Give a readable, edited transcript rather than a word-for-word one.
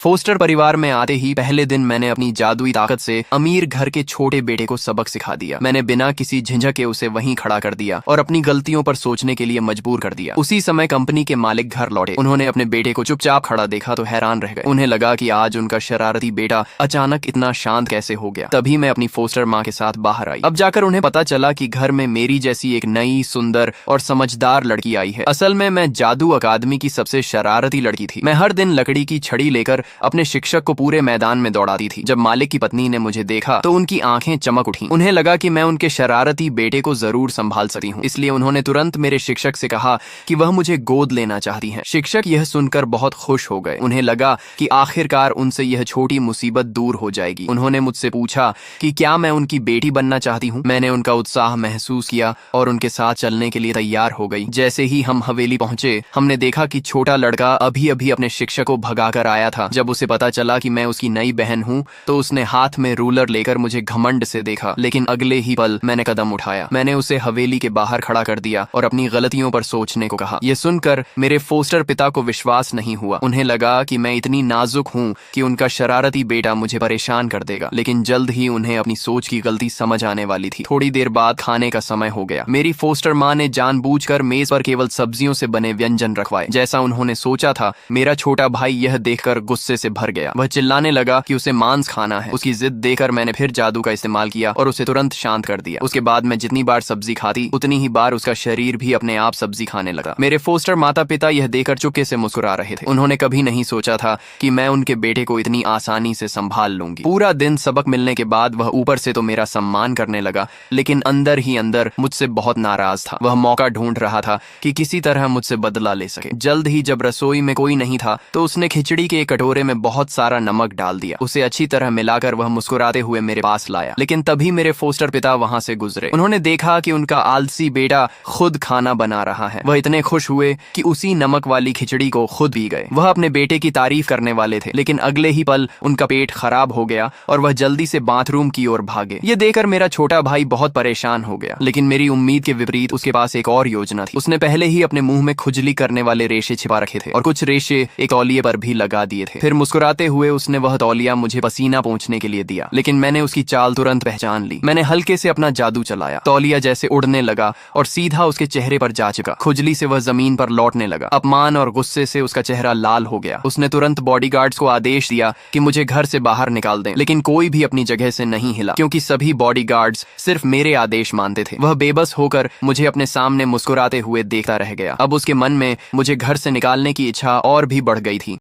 Poster परिवार में आते ही पहले दिन मैंने अपनी जादुई ताकत से अमीर घर के छोटे बेटे को सबक सिखा दिया। मैंने बिना किसी झिझक के उसे वहीं खड़ा कर दिया और अपनी गलतियों पर सोचने के लिए मजबूर कर दिया। उसी समय कंपनी के मालिक घर लौटे। उन्होंने अपने बेटे को चुपचाप खड़ा देखा तो हैरान रह गए। उन्हें लगा कि आज उनका शरारती बेटा अचानक इतना शांत कैसे हो गया। तभी मैं अपनी फोस्टर माँ के साथ बाहर आई। अब जाकर उन्हें पता चला कि घर में मेरी जैसी एक नई, सुंदर और समझदार लड़की आई है। असल में मैं जादू अकादमी की सबसे शरारती लड़की थी। मैं हर दिन लकड़ी की छड़ी लेकर अपने शिक्षक को पूरे मैदान में दौड़ाती थी। जब मालिक की पत्नी ने मुझे देखा तो उनकी आंखें चमक उठी। उन्हें लगा कि मैं उनके शरारती बेटे को जरूर संभाल सकती हूँ, इसलिए उन्होंने तुरंत मेरे शिक्षक से कहा कि वह मुझे गोद लेना चाहती हैं। शिक्षक यह सुनकर बहुत खुश हो गए। उन्हें लगा कि आखिरकार उनसे यह छोटी मुसीबत दूर हो जाएगी। उन्होंने मुझसे पूछा कि क्या मैं उनकी बेटी बनना चाहती हूँ। मैंने उनका उत्साह महसूस किया और उनके साथ चलने के लिए तैयार हो गई। जैसे ही हम हवेली पहुंचे, हमने देखा कि छोटा लड़का अभी अभी अपने शिक्षक को भगाकर आया था। जब उसे पता चला कि मैं उसकी नई बहन हूँ तो उसने हाथ में रूलर लेकर मुझे घमंड से देखा, लेकिन अगले ही पल मैंने कदम उठाया। मैंने उसे हवेली के बाहर खड़ा कर दिया और अपनी गलतियों पर सोचने को कहा। यह सुनकर मेरे फोस्टर पिता को विश्वास नहीं हुआ। उन्हें लगा कि मैं इतनी नाजुक हूँ कि उनका शरारती बेटा मुझे परेशान कर देगा, लेकिन जल्द ही उन्हें अपनी सोच की गलती समझ आने वाली थी। थोड़ी देर बाद खाने का समय हो गया। मेरी फोस्टर माँ ने जानबूझकर मेज पर केवल सब्जियों से बने व्यंजन रखवाए। जैसा उन्होंने सोचा था, मेरा छोटा भाई यह देखकर गुस्से से भर गया। वह चिल्लाने लगा कि उसे मांस खाना है। उसकी जिद देखकर मैंने फिर जादू का इस्तेमाल किया और उसे तुरंत शांत कर दिया। उसके बाद मैं जितनी बार सब्जी खाती उतनी ही बार उसका शरीर भी अपने आप सब्जी खाने लगा। मेरे फोस्टर माता पिता यह देखकर चुपके से मुस्कुरा रहे थे। उन्होंने कभी नहीं सोचा था कि मैं उनके बेटे को इतनी आसानी से संभाल लूंगी। पूरा दिन सबक मिलने के बाद वह ऊपर से तो मेरा सम्मान करने लगा, लेकिन अंदर ही अंदर मुझसे बहुत नाराज था। वह मौका ढूंढ रहा था कि किसी तरह मुझसे बदला ले सके। जल्द ही जब रसोई में कोई नहीं था तो उसने खिचड़ी के एक कटोरे में बहुत सारा नमक डाल दिया। उसे अच्छी तरह मिलाकर वह मुस्कुराते हुए मेरे पास लाया। लेकिन तभी मेरे फोस्टर पिता वहां से गुजरे। उन्होंने देखा कि उनका आलसी बेटा खुद खाना बना रहा है। वह इतने खुश हुए कि उसी नमक वाली खिचड़ी को खुद पी गए। वह अपने बेटे की तारीफ करने वाले थे, लेकिन अगले ही पल उनका पेट खराब हो गया और वह जल्दी से बाथरूम की ओर भागे। ये देखकर मेरा छोटा भाई बहुत परेशान हो गया, लेकिन मेरी उम्मीद के विपरीत उसके पास एक और योजना थी। उसने पहले ही अपने मुंह में खुजली करने वाले रेशे छिपा रखे थे और कुछ रेशे एक तौलिए पर भी लगा दिए थे। फिर मुस्कुराते हुए उसने वह तौलिया मुझे पसीना पोंछने के लिए दिया, लेकिन मैंने उसकी चाल तुरंत पहचान ली। मैंने हल्के से अपना जादू चलाया। तौलिया जैसे उड़ने लगा और सीधा उसके चेहरे पर जा चुका। खुजली से वह जमीन पर लौटने लगा। अपमान और गुस्से से उसका चेहरा लाल हो गया। उसने तुरंत बॉडीगार्ड्स को आदेश दिया कि मुझे घर से बाहर निकाल दें, लेकिन कोई भी अपनी जगह से नहीं हिला, क्योंकि सभी बॉडीगार्ड्स सिर्फ मेरे आदेश मानते थे। वह बेबस होकर मुझे अपने सामने मुस्कुराते हुए देखता रह गया। अब उसके मन में मुझे घर से निकालने की इच्छा और भी बढ़ गई थी।